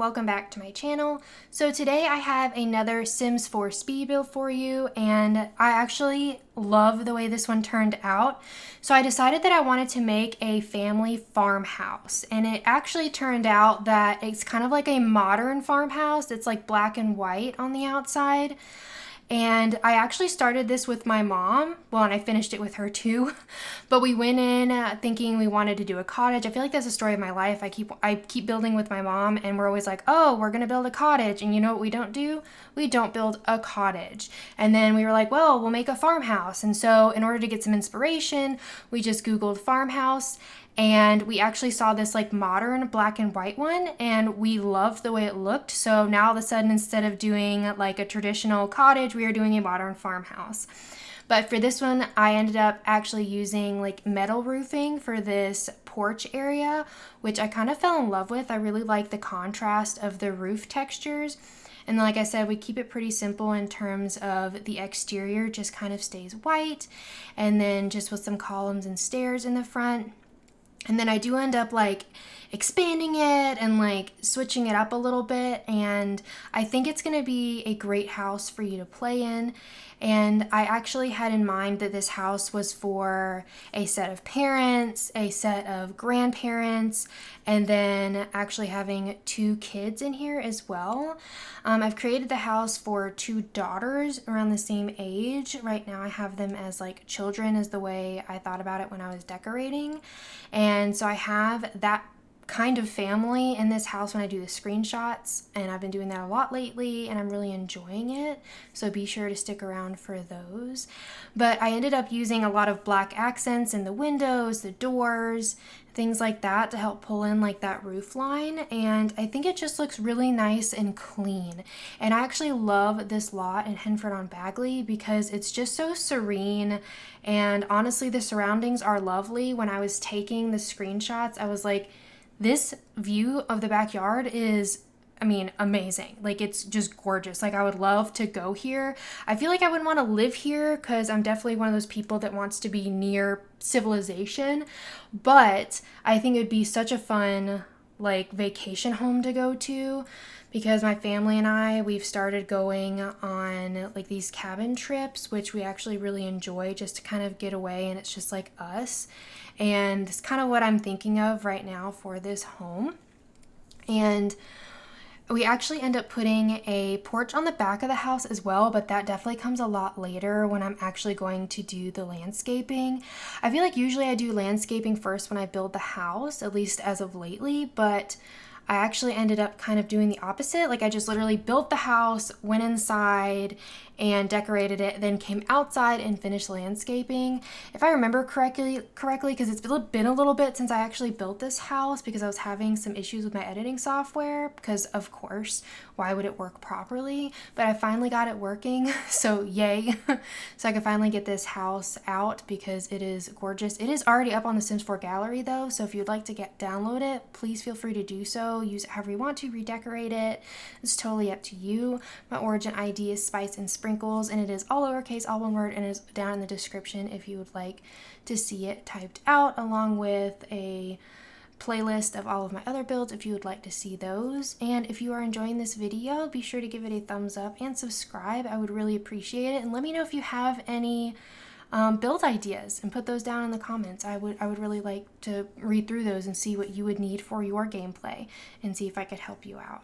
welcome back to my channel. So today I have another Sims 4 speed build for you, and I actually love the way this one turned out. So I decided that I wanted to make a family farmhouse, and it actually turned out that it's kind of like a modern farmhouse. It's like black and white on the outside. And I actually started this with my mom. Well, and I finished it with her too. But we went in thinking we wanted to do a cottage. I feel like that's a story of my life. I keep building with my mom, and we're always like, oh, we're gonna build a cottage. And you know what we don't do? We don't build a cottage. And then we were like, well, we'll make a farmhouse. And so in order to get some inspiration, we just Googled farmhouse. And we actually saw this like modern black and white one, and we loved the way it looked. So now all of a sudden, instead of doing like a traditional cottage, we are doing a modern farmhouse. But for this one, I ended up actually using like metal roofing for this porch area, which I kind of fell in love with. I really like the contrast of the roof textures. And like I said, we keep it pretty simple in terms of the exterior, just kind of stays white. And then just with some columns and stairs in the front. And then I do end up like expanding it and like switching it up a little bit. And I think it's going to be a great house for you to play in. And I actually had in mind that this house was for a set of parents, a set of grandparents, and then actually having 2 kids in here as well. I've created the house for 2 daughters around the same age. Right now I have them as like children is the way I thought about it when I was decorating. And so I have that kind of family in this house when I do the screenshots, and I've been doing that a lot lately and I'm really enjoying it, so be sure to stick around for those. But I ended up using a lot of black accents in the windows, the doors, things like that to help pull in like that roof line, and I think it just looks really nice and clean. And I actually love this lot in Henford on Bagley because it's just so serene, and honestly the surroundings are lovely. When I was taking the screenshots, I was like, this view of the backyard is, amazing. Like, it's just gorgeous. Like, I would love to go here. I feel like I wouldn't want to live here because I'm definitely one of those people that wants to be near civilization. But I think it would be such a fun, like, vacation home to go to because my family and we've started going on, like, these cabin trips, which we actually really enjoy just to kind of get away, and it's just, like, us. And it's kind of what I'm thinking of right now for this home. And we actually end up putting a porch on the back of the house as well, but that definitely comes a lot later when I'm actually going to do the landscaping. I feel like usually I do landscaping first when I build the house, at least as of lately, but I actually ended up kind of doing the opposite. Like, I just literally built the house, went inside and decorated it, then came outside and finished landscaping. If I remember correctly, because it's been a little bit since I actually built this house because I was having some issues with my editing software, because of course, why would it work properly? But I finally got it working, so yay. So I could finally get this house out because it is gorgeous. It is already up on the Sims 4 gallery though, so if you'd like to download it, please feel free to do so. Use it however you want to, redecorate it. It's totally up to you. My origin ID is spicensprinkles, and it is all lowercase, all one word, and it is down in the description if you would like to see it typed out, along with a playlist of all of my other builds if you would like to see those. And if you are enjoying this video, be sure to give it a thumbs up and subscribe. I would really appreciate it, and let me know if you have any build ideas and put those down in the comments. I would really like to read through those and see what you would need for your gameplay and see if I could help you out.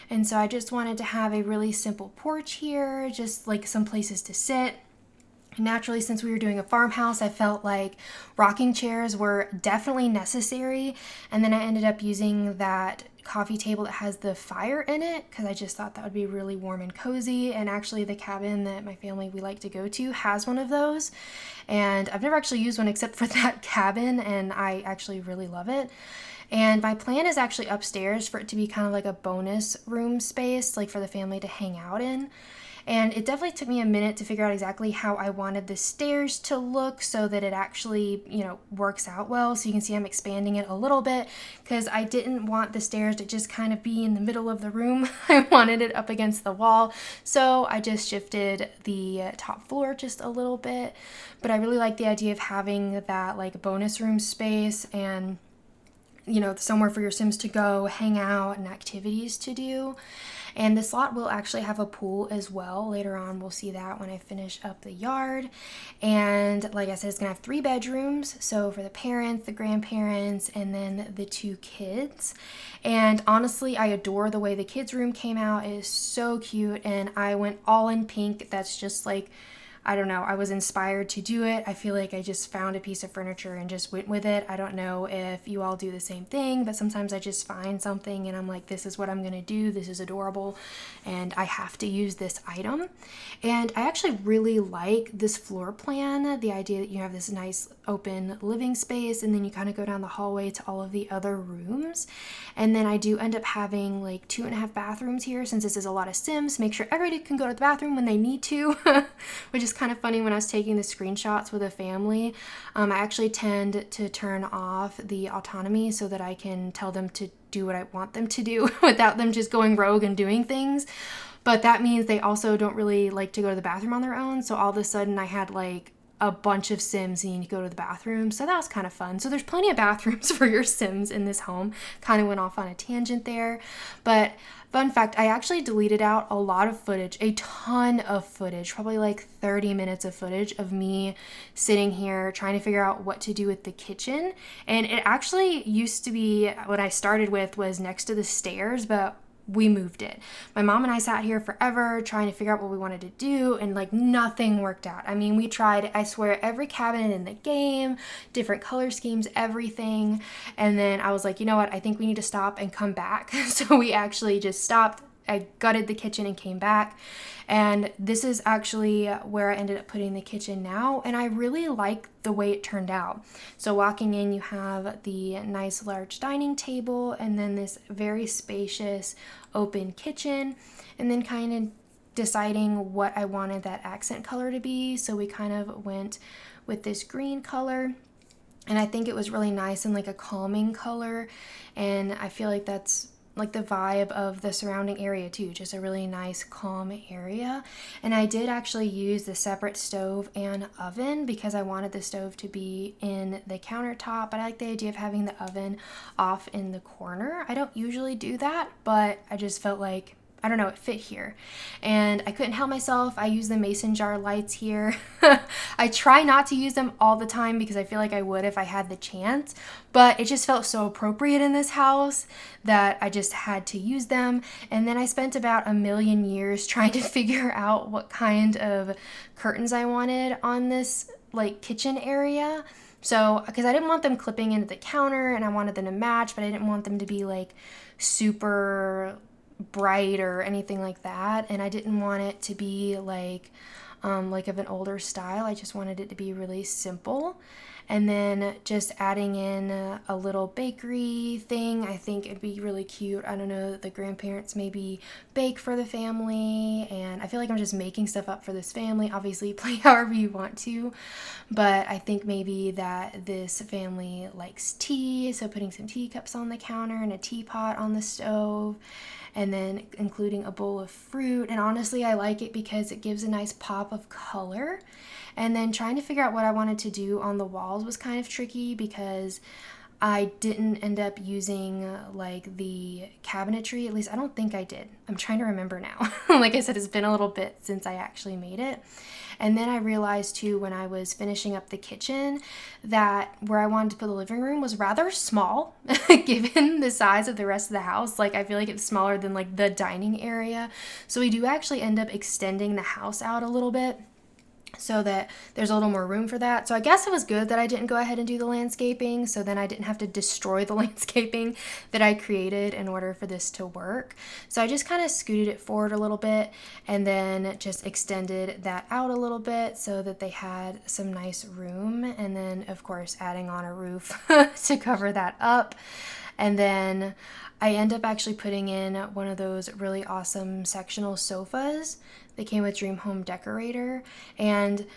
And so I just wanted to have a really simple porch here, just like some places to sit. Naturally, since we were doing a farmhouse, I felt like rocking chairs were definitely necessary. And then I ended up using that coffee table that has the fire in it because I just thought that would be really warm and cozy. And actually the cabin that my family we like to go to has one of those. And I've never actually used one except for that cabin, and I actually really love it. And my plan is actually upstairs for it to be kind of like a bonus room space, like for the family to hang out in. And it definitely took me a minute to figure out exactly how I wanted the stairs to look so that it actually, works out well. So you can see I'm expanding it a little bit because I didn't want the stairs to just kind of be in the middle of the room. I wanted it up against the wall. So I just shifted the top floor just a little bit. But I really like the idea of having that like bonus room space, and somewhere for your Sims to go, hang out, and activities to do. And this lot will actually have a pool as well. Later on, we'll see that when I finish up the yard. And like I said, it's gonna have 3 bedrooms. So for the parents, the grandparents, and then the 2 kids. And honestly, I adore the way the kids' room came out. It is so cute. And I went all in pink. That's just like, I don't know, I was inspired to do it. I feel like I just found a piece of furniture and just went with it. I don't know if you all do the same thing, but sometimes I just find something and I'm like, this is what I'm gonna do. This is adorable and I have to use this item. And I actually really like this floor plan, the idea that you have this nice open living space and then you kind of go down the hallway to all of the other rooms. And then I do end up having like 2.5 bathrooms here since this is a lot of Sims. Make sure everybody can go to the bathroom when they need to, which is kind of funny. When I was taking the screenshots with a family, I actually tend to turn off the autonomy so that I can tell them to do what I want them to do without them just going rogue and doing things. But that means they also don't really like to go to the bathroom on their own. So all of a sudden I had like a bunch of Sims needing to go to the bathroom. So that was kind of fun. So there's plenty of bathrooms for your Sims in this home. Kind of went off on a tangent there. But fun fact, I actually deleted out a lot of footage, a ton of footage, probably like 30 minutes of footage of me sitting here trying to figure out what to do with the kitchen. And it actually used to be, what I started with was next to the stairs, but we moved it. My mom and I sat here forever trying to figure out what we wanted to do, and like nothing worked out. I mean, we tried, I swear, every cabinet in the game, different color schemes, everything. And then I was like, you know what? I think we need to stop and come back. So we actually just stopped. I gutted the kitchen and came back. And this is actually where I ended up putting the kitchen now. And I really like the way it turned out. So walking in, you have the nice large dining table and then this very spacious open kitchen. And then kind of deciding what I wanted that accent color to be. So we kind of went with this green color. And I think it was really nice and like a calming color. And I feel like that's like the vibe of the surrounding area too, just a really nice calm area. And I did actually use the separate stove and oven because I wanted the stove to be in the countertop, but I like the idea of having the oven off in the corner. I don't usually do that, but I just felt like, I don't know, it fit here. And I couldn't help myself. I use the mason jar lights here. I try not to use them all the time because I feel like I would if I had the chance, but it just felt so appropriate in this house that I just had to use them. And then I spent about a million years trying to figure out what kind of curtains I wanted on this like kitchen area. So, because I didn't want them clipping into the counter and I wanted them to match, but I didn't want them to be like super bright or anything like that, and I didn't want it to be like of an older style. I just wanted it to be really simple. And then just adding in a little bakery thing, I think it'd be really cute. I don't know, the grandparents maybe bake for the family, and I feel like I'm just making stuff up for this family. Obviously, play however you want to, but I think maybe that this family likes tea, so putting some teacups on the counter and a teapot on the stove, and then including a bowl of fruit. And honestly, I like it because it gives a nice pop of color. And then trying to figure out what I wanted to do on the walls was kind of tricky because I didn't end up using like the cabinetry. At least I don't think I did. I'm trying to remember now. Like I said, it's been a little bit since I actually made it. And then I realized too, when I was finishing up the kitchen, that where I wanted to put the living room was rather small given the size of the rest of the house. Like I feel like it's smaller than like the dining area. So we do actually end up extending the house out a little bit, so that there's a little more room for that. So I guess it was good that I didn't go ahead and do the landscaping, so then I didn't have to destroy the landscaping that I created in order for this to work. So I just kind of scooted it forward a little bit and then just extended that out a little bit so that they had some nice room, and then of course adding on a roof to cover that up. And then I end up actually putting in one of those really awesome sectional sofas that came with Dream Home Decorator, and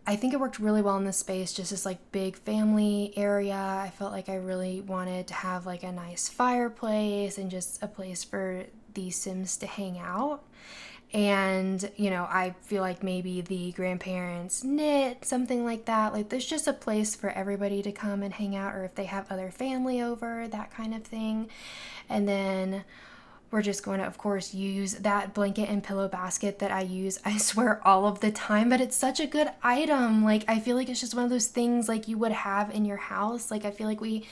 I think it worked really well in this space, just this like big family area. I felt like I really wanted to have like a nice fireplace and just a place for these Sims to hang out. And, you know, I feel like maybe the grandparents knit, something like that. Like there's just a place for everybody to come and hang out, or if they have other family over, that kind of thing. And then we're just going to, of course, use that blanket and pillow basket that I use, I swear, all of the time, but it's such a good item. Like, I feel like it's just one of those things like you would have in your house. Like, I feel like we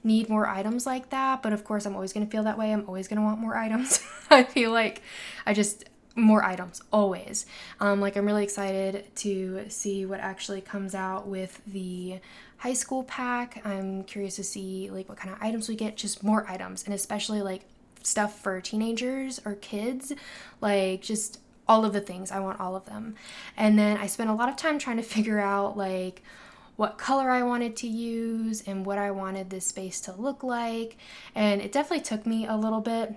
need more items like that, but of course, I'm always going to feel that way. I'm always going to want more items. I feel like more items, always. Like, I'm really excited to see what actually comes out with the high school pack. I'm curious to see, like, what kind of items we get, just more items, and especially, like, stuff for teenagers or kids, like just all of the things. I want all of them. And then I spent a lot of time trying to figure out like what color I wanted to use and what I wanted this space to look like. And it definitely took me a little bit.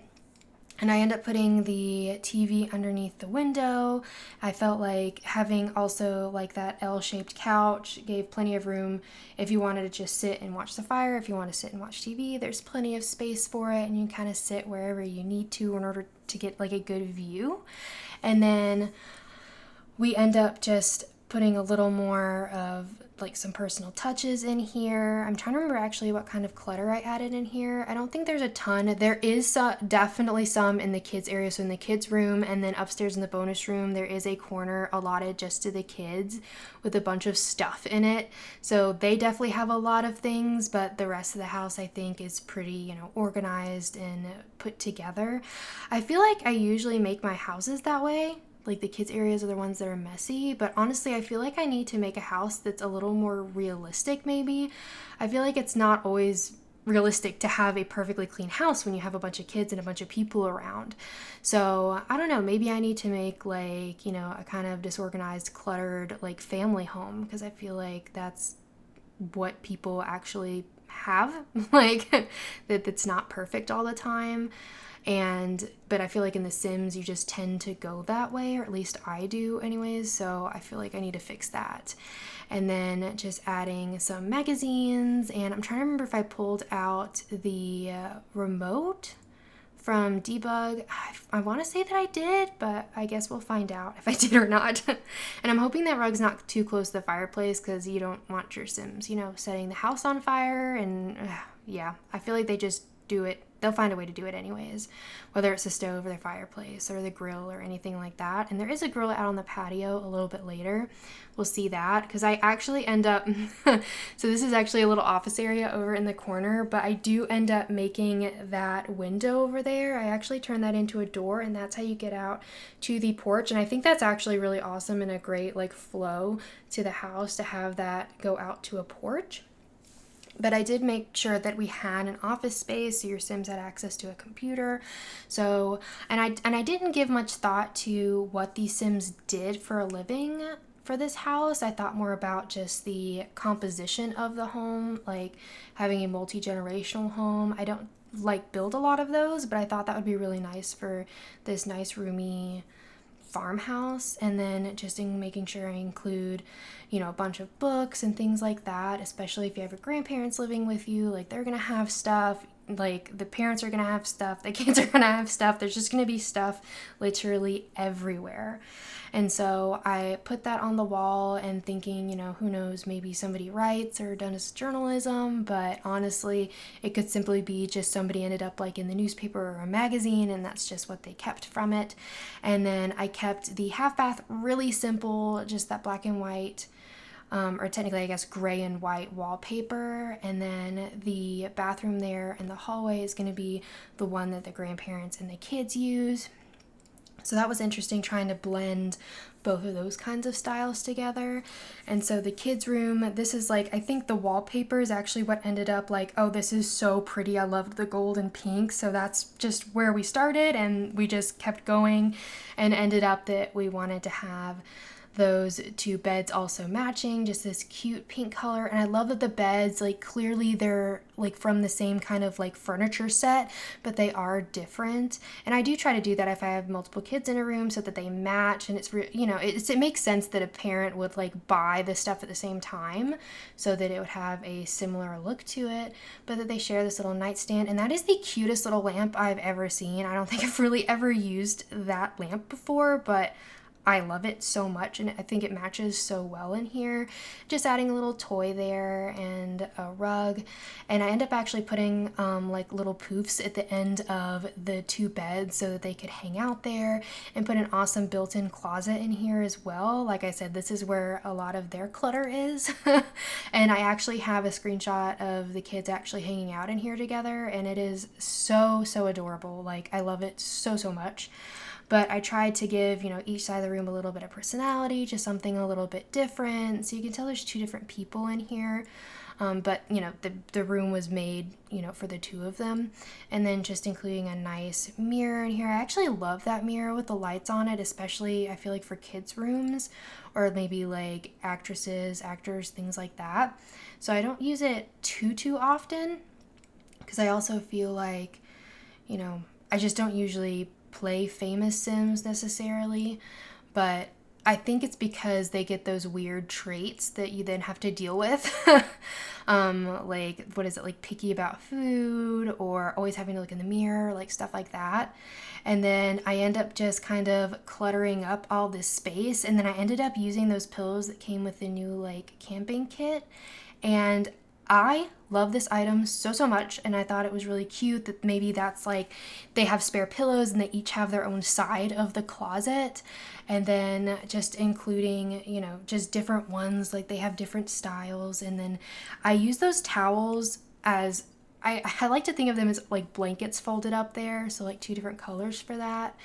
And I ended up putting the TV underneath the window. I felt like having also like that L-shaped couch gave plenty of room if you wanted to just sit and watch the fire. If you want to sit and watch TV, there's plenty of space for it, and you can kind of sit wherever you need to in order to get like a good view. And then we end up just putting a little more of like some personal touches in here. I'm trying to remember actually what kind of clutter I added in here. I don't think there's a ton. There is definitely some in the kids area. So in the kids room, and then upstairs in the bonus room, there is a corner allotted just to the kids with a bunch of stuff in it. So they definitely have a lot of things, but the rest of the house I think is pretty, you know, organized and put together. I feel like I usually make my houses that way. Like the kids areas are the ones that are messy, but honestly I feel like I need to make a house that's a little more realistic maybe. I feel like it's not always realistic to have a perfectly clean house when you have a bunch of kids and a bunch of people around. So I don't know, maybe I need to make like, you know, a kind of disorganized, cluttered like family home, because I feel like that's what people actually have, like that it's not perfect all the time. But I feel like in The Sims, you just tend to go that way, or at least I do anyways, so I feel like I need to fix that. And then just adding some magazines, and I'm trying to remember if I pulled out the remote from Debug. I want to say that I did, but I guess we'll find out if I did or not. And I'm hoping that rug's not too close to the fireplace, because you don't want your Sims, you know, setting the house on fire, and yeah, I feel like they just do it. They'll find a way to do it anyways, whether it's the stove or the fireplace or the grill or anything like that. And there is a grill out on the patio a little bit later. We'll see that, because I actually end up, so this is actually a little office area over in the corner, but I do end up making that window over there. I actually turn that into a door, and that's how you get out to the porch. And I think that's actually really awesome and a great like flow to the house to have that go out to a porch. But I did make sure that we had an office space, so your Sims had access to a computer. So, and I didn't give much thought to what these Sims did for a living for this house. I thought more about just the composition of the home, like having a multi-generational home. I don't like build a lot of those, but I thought that would be really nice for this nice roomy farmhouse. And then just in making sure I include, you know, a bunch of books and things like that, especially if you have your grandparents living with you, like they're gonna have stuff, like the parents are gonna have stuff, the kids are gonna have stuff, there's just gonna be stuff literally everywhere. And so I put that on the wall and thinking, you know, who knows, maybe somebody writes or does journalism, but honestly, it could simply be just somebody ended up like in the newspaper or a magazine, and that's just what they kept from it. And then I kept the half bath really simple, just that black and white, or technically I guess gray and white wallpaper. And then the bathroom there in the hallway is going to be the one that the grandparents and the kids use. So that was interesting, trying to blend both of those kinds of styles together. And so the kids' room, this is like, I think the wallpaper is actually what ended up like, oh, this is so pretty. I loved the gold and pink. So that's just where we started, and we just kept going and ended up that we wanted to have those two beds also matching, just this cute pink color. And I love that the beds, like, clearly they're like from the same kind of like furniture set, but they are different. And I do try to do that if I have multiple kids in a room so that they match. And it's it makes sense that a parent would like buy the stuff at the same time so that it would have a similar look to it, but that they share this little nightstand. And that is the cutest little lamp I've ever seen. I don't think I've really ever used that lamp before, but I love it so much, and I think it matches so well in here. Just adding a little toy there and a rug, and I end up actually putting like little poofs at the end of the two beds so that they could hang out there, and put an awesome built-in closet in here as well. Like I said, this is where a lot of their clutter is. And I actually have a screenshot of the kids actually hanging out in here together, and it is so adorable. Like, I love it so much. But I tried to give, each side of the room a little bit of personality, just something a little bit different. So you can tell there's two different people in here. But, the room was made, for the two of them. And then just including a nice mirror in here. I actually love that mirror with the lights on it, especially I feel like for kids' rooms or maybe like actresses, actors, things like that. So I don't use it too often because I also feel like, I just don't usually play famous Sims necessarily, but I think it's because they get those weird traits that you then have to deal with. Like, what is it, like picky about food or always having to look in the mirror, like stuff like that. And then I end up just kind of cluttering up all this space, and then I ended up using those pillows that came with the new like camping kit, and I love this item so much, and I thought it was really cute that maybe that's like they have spare pillows and they each have their own side of the closet, and then just including, just different ones, like they have different styles. And then I use those towels as I like to think of them as like blankets folded up there, so like two different colors for that.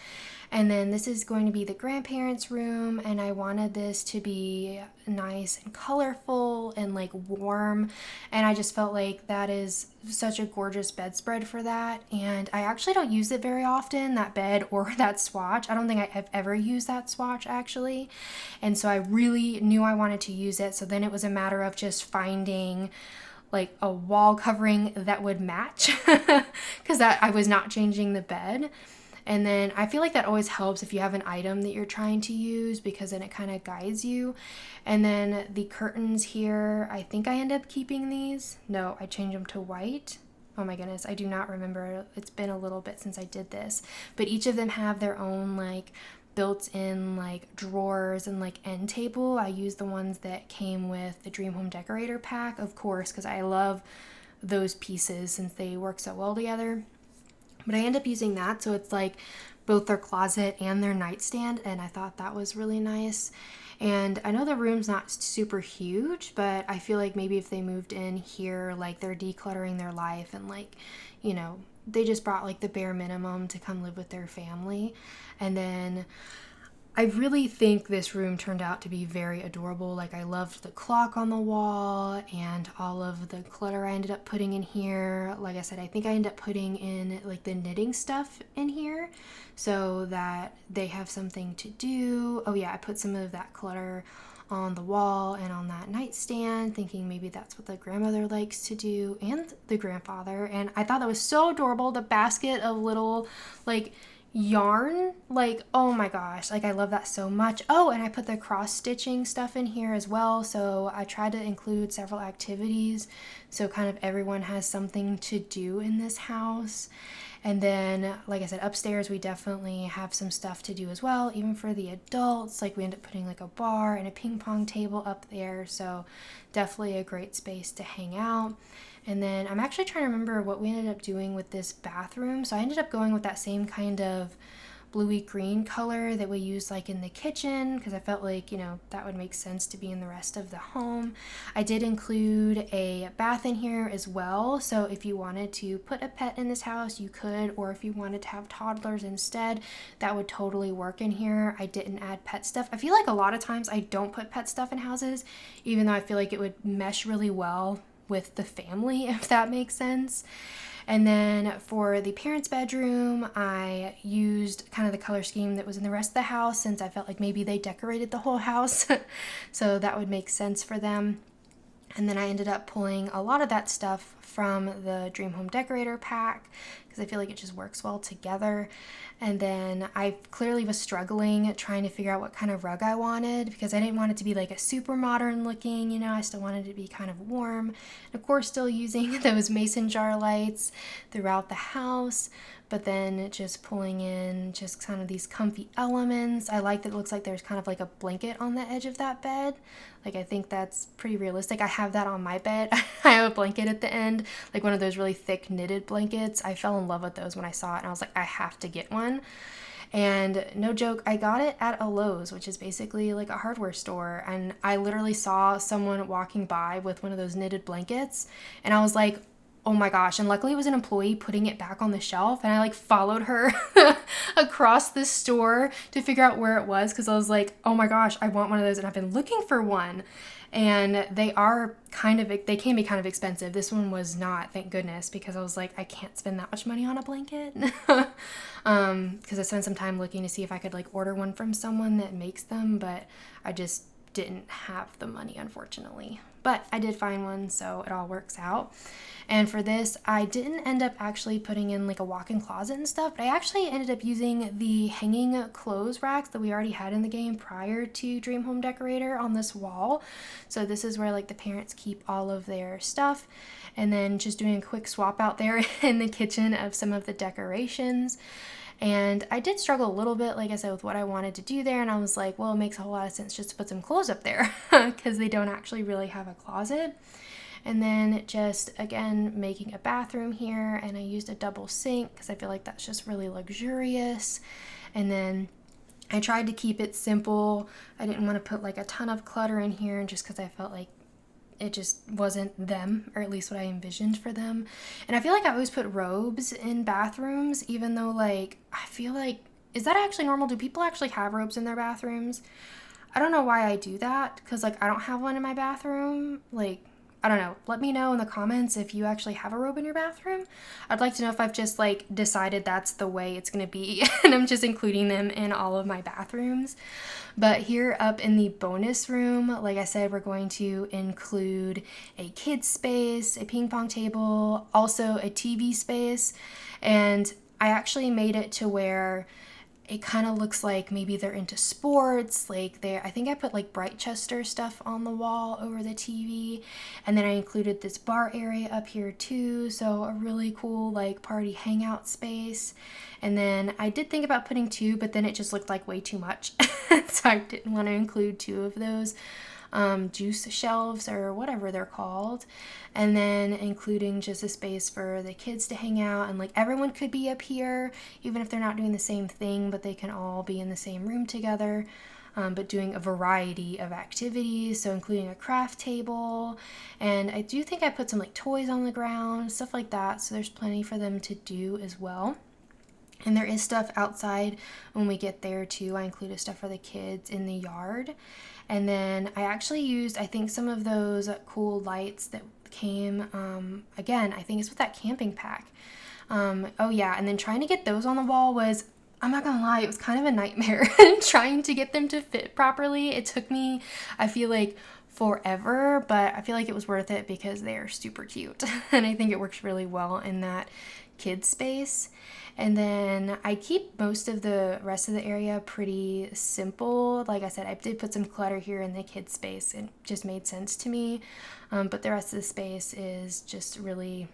And then this is going to be the grandparents' room, and I wanted this to be nice and colorful and like warm, and I just felt like that is such a gorgeous bedspread for that. And I actually don't use it very often, that bed or that swatch. I don't think I have ever used that swatch actually, and so I really knew I wanted to use it. So then it was a matter of just finding like a wall covering that would match because I was not changing the bed. And then I feel like that always helps if you have an item that you're trying to use, because then it kind of guides you. And then the curtains here, I think I end up keeping these. No, I changed them to white. Oh my goodness, I do not remember. It's been a little bit since I did this. But each of them have their own like built-in like drawers and like end table. I use the ones that came with the Dream Home Decorator pack, of course, because I love those pieces since they work so well together. But I end up using that, so it's like both their closet and their nightstand, and I thought that was really nice. And I know the room's not super huge, but I feel like maybe if they moved in here, like they're decluttering their life and like, they just brought like the bare minimum to come live with their family. And then I really think this room turned out to be very adorable. Like, I loved the clock on the wall and all of the clutter I ended up putting in here. Like I said, I think I ended up putting in like the knitting stuff in here so that they have something to do. Oh yeah, I put some of that clutter on the wall and on that nightstand, thinking maybe that's what the grandmother likes to do and the grandfather. And I thought that was so adorable. The basket of little like yarn, like, oh my gosh, like I love that so much. Oh, and I put the cross stitching stuff in here as well, so I tried to include several activities so kind of everyone has something to do in this house. And then, like I said, upstairs we definitely have some stuff to do as well, even for the adults. Like, we end up putting like a bar and a ping pong table up there, so definitely a great space to hang out. And then I'm actually trying to remember what we ended up doing with this bathroom. So I ended up going with that same kind of bluey green color that we use like in the kitchen, because I felt like, that would make sense to be in the rest of the home. I did include a bath in here as well, so if you wanted to put a pet in this house, you could, or if you wanted to have toddlers instead, that would totally work in here. I didn't add pet stuff. I feel like a lot of times I don't put pet stuff in houses, even though I feel like it would mesh really well with the family, if that makes sense. And then for the parents' bedroom, I used kind of the color scheme that was in the rest of the house since I felt like maybe they decorated the whole house. So that would make sense for them. And then I ended up pulling a lot of that stuff from the Dream Home Decorator pack because I feel like it just works well together. And then I clearly was struggling trying to figure out what kind of rug I wanted because I didn't want it to be like a super modern looking, you know, I still wanted it to be kind of warm. And of course, still using those mason jar lights throughout the house, but then just pulling in just kind of these comfy elements. I like that it looks like there's kind of like a blanket on the edge of that bed. Like, I think that's pretty realistic. I have that on my bed. I have a blanket at the end, like one of those really thick knitted blankets. I fell in love with those when I saw it, and I was like, I have to get one. And no joke, I got it at a Lowe's, which is basically like a hardware store. And I literally saw someone walking by with one of those knitted blankets, and I was like, oh my gosh. And luckily it was an employee putting it back on the shelf, and I like followed her across the store to figure out where it was because I was like, oh my gosh, I want one of those, and I've been looking for one. And they can be kind of expensive. This one was not, thank goodness, because I was like, I can't spend that much money on a blanket. Because I spent some time looking to see if I could like order one from someone that makes them, but I just didn't have the money, unfortunately. But I did find one, so it all works out. And for this, I didn't end up actually putting in like a walk-in closet and stuff, but I actually ended up using the hanging clothes racks that we already had in the game prior to Dream Home Decorator on this wall. So this is where like the parents keep all of their stuff, and then just doing a quick swap out there in the kitchen of some of the decorations. And I did struggle a little bit, like I said, with what I wanted to do there. And I was like, well, it makes a whole lot of sense just to put some clothes up there because they don't actually really have a closet. And then just, again, making a bathroom here. And I used a double sink because I feel like that's just really luxurious. And then I tried to keep it simple. I didn't want to put like a ton of clutter in here just because I felt like it just wasn't them, or at least what I envisioned for them. And I feel like I always put robes in bathrooms, even though like, I feel like, is that actually normal? Do people actually have robes in their bathrooms? I don't know why I do that, because like I don't have one in my bathroom. Like, I don't know. Let me know in the comments if you actually have a robe in your bathroom. I'd like to know if I've just like decided that's the way it's gonna be and I'm just including them in all of my bathrooms. But here up in the bonus room, like I said, we're going to include a kids space, a ping pong table, also a TV space. And I actually made it to where it kind of looks like maybe they're into sports. Like I think I put like Brightchester stuff on the wall over the TV. And then I included this bar area up here too. So a really cool like party hangout space. And then I did think about putting two, but then it just looked like way too much. So I didn't want to include two of those juice shelves or whatever they're called, and then including just a space for the kids to hang out, and like everyone could be up here even if they're not doing the same thing, but they can all be in the same room together, but doing a variety of activities, so including a craft table. And I do think I put some like toys on the ground, stuff like that, so there's plenty for them to do as well. And there is stuff outside when we get there too. I included stuff for the kids in the yard. And then I actually used, I think, some of those cool lights that came, again, I think it's with that camping pack. Oh yeah, and then trying to get those on the wall was, I'm not gonna lie, it was kind of a nightmare trying to get them to fit properly. It took me, I feel like, forever, but I feel like it was worth it because they are super cute. And I think it works really well in that kid space. And then I keep most of the rest of the area pretty simple. Like I said, I did put some clutter here in the kid space. It just made sense to me. But the rest of the space is just really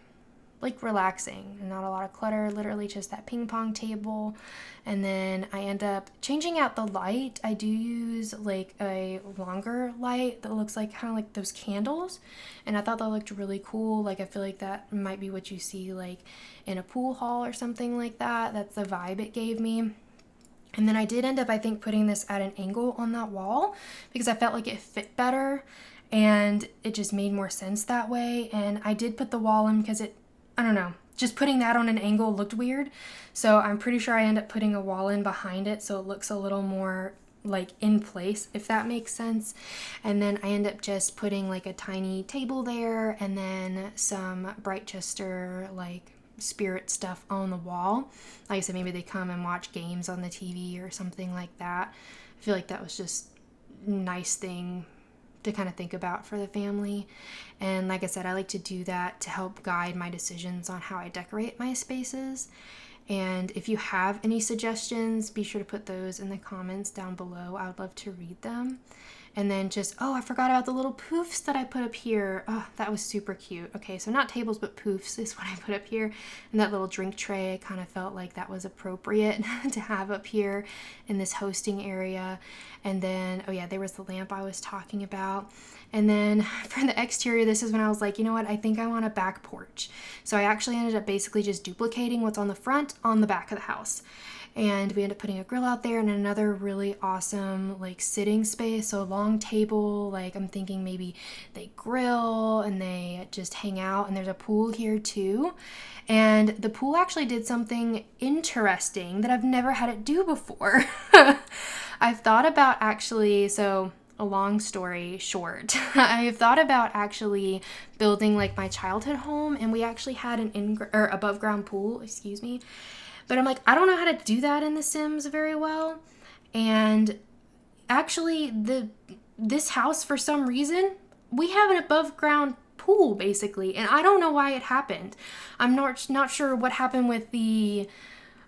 like relaxing and not a lot of clutter, literally just that ping pong table. And then I end up changing out the light. I do use like a longer light that looks like kind of like those candles, and I thought that looked really cool. Like I feel like that might be what you see like in a pool hall or something like that. That's the vibe it gave me. And then I did end up, I think, putting this at an angle on that wall because I felt like it fit better and it just made more sense that way. And I did put the wall in because I don't know, just putting that on an angle looked weird. So I'm pretty sure I end up putting a wall in behind it so it looks a little more like in place, if that makes sense. And then I end up just putting like a tiny table there and then some Brightchester like spirit stuff on the wall. Like I said, maybe they come and watch games on the TV or something like that. I feel like that was just a nice thing to kind of think about for the family. And like I said, I like to do that to help guide my decisions on how I decorate my spaces. And if you have any suggestions, be sure to put those in the comments down below. I would love to read them. And then just, oh, I forgot about the little poofs that I put up here. Oh, that was super cute. Okay, so not tables, but poofs is what I put up here. And that little drink tray, I kind of felt like that was appropriate to have up here in this hosting area. And then, oh yeah, there was the lamp I was talking about. And then for the exterior, this is when I was like, you know what, I think I want a back porch. So I actually ended up basically just duplicating what's on the front on the back of the house. And we ended up putting a grill out there and another really awesome like sitting space. So a long table, like I'm thinking maybe they grill and they just hang out, and there's a pool here too. And the pool actually did something interesting that I've never had it do before. I've thought about actually, so a long story short, I've thought about actually building like my childhood home, and we actually had an above ground pool, excuse me. But I'm like, I don't know how to do that in The Sims very well. And actually, this house, for some reason, we have an above ground pool, basically. And I don't know why it happened. I'm not sure what happened with the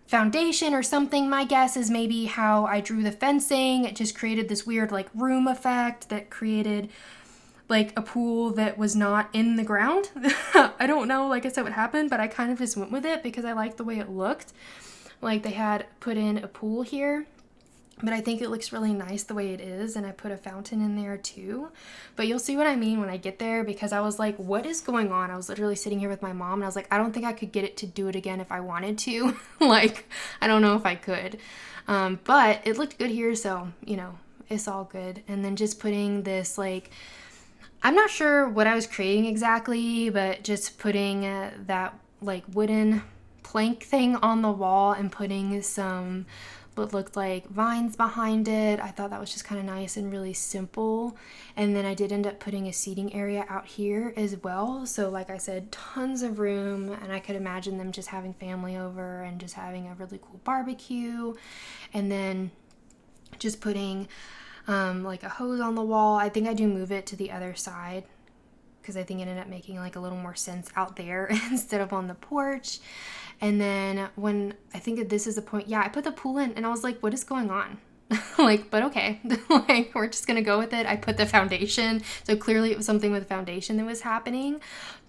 foundation or something. My guess is maybe how I drew the fencing. It just created this weird, like, room effect that created like a pool that was not in the ground. I don't know, like I said, what happened, but I kind of just went with it because I liked the way it looked. Like they had put in a pool here, but I think it looks really nice the way it is, and I put a fountain in there too. But you'll see what I mean when I get there, because I was like, what is going on? I was literally sitting here with my mom and I was like, I don't think I could get it to do it again if I wanted to. Like, I don't know if I could. But it looked good here, so, you know, it's all good. And then just putting this like, I'm not sure what I was creating exactly, but just putting that like wooden plank thing on the wall and putting some what looked like vines behind it. I thought that was just kind of nice and really simple. And then I did end up putting a seating area out here as well. So like I said, tons of room, and I could imagine them just having family over and just having a really cool barbecue. And then just putting like a hose on the wall. I think I do move it to the other side because I think it ended up making like a little more sense out there instead of on the porch. And then when I think that this is the point, yeah, I put the pool in and I was like, what is going on? Like, but okay, like we're just gonna go with it. I put the foundation, so clearly it was something with the foundation that was happening.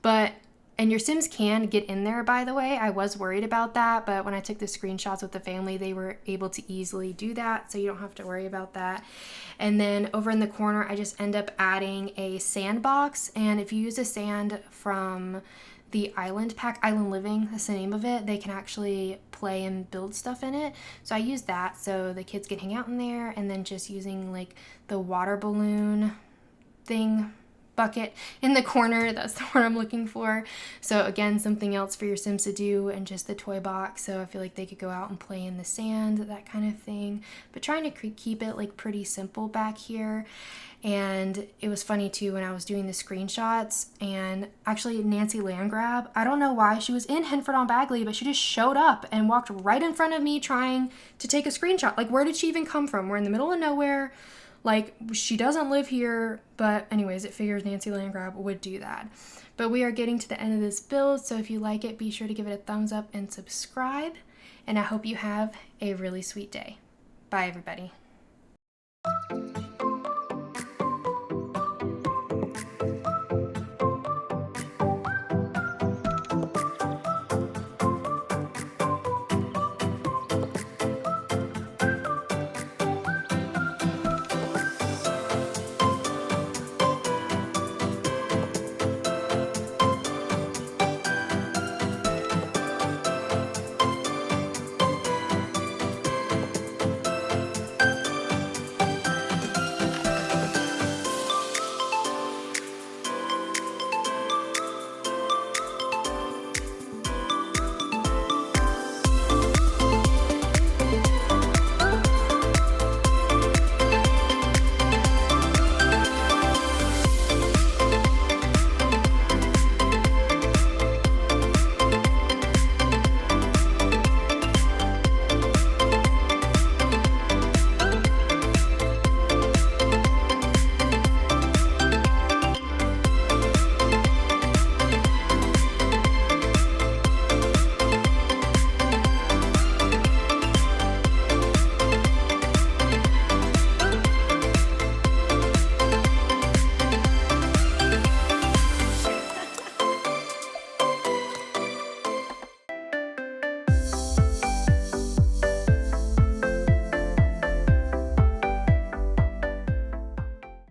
But and your Sims can get in there, by the way. I was worried about that, but when I took the screenshots with the family, they were able to easily do that, so you don't have to worry about that. And then over in the corner, I just end up adding a sandbox, and if you use a sand from the Island pack, Island Living, that's the name of it, they can actually play and build stuff in it. So I use that so the kids can hang out in there, and then just using like the water balloon thing bucket in the corner. That's the word I'm looking for. So again, something else for your Sims to do, and just the toy box. So I feel like they could go out and play in the sand, that kind of thing. But trying to keep it like pretty simple back here. And it was funny too when I was doing the screenshots, and actually Nancy Landgrab, I don't know why, she was in Henford on Bagley, but she just showed up and walked right in front of me trying to take a screenshot. Like, where did she even come from? We're in the middle of nowhere. Like, she doesn't live here, but anyways, it figures Nancy Landgrab would do that. But we are getting to the end of this build, so if you like it, be sure to give it a thumbs up and subscribe. And I hope you have a really sweet day. Bye, everybody.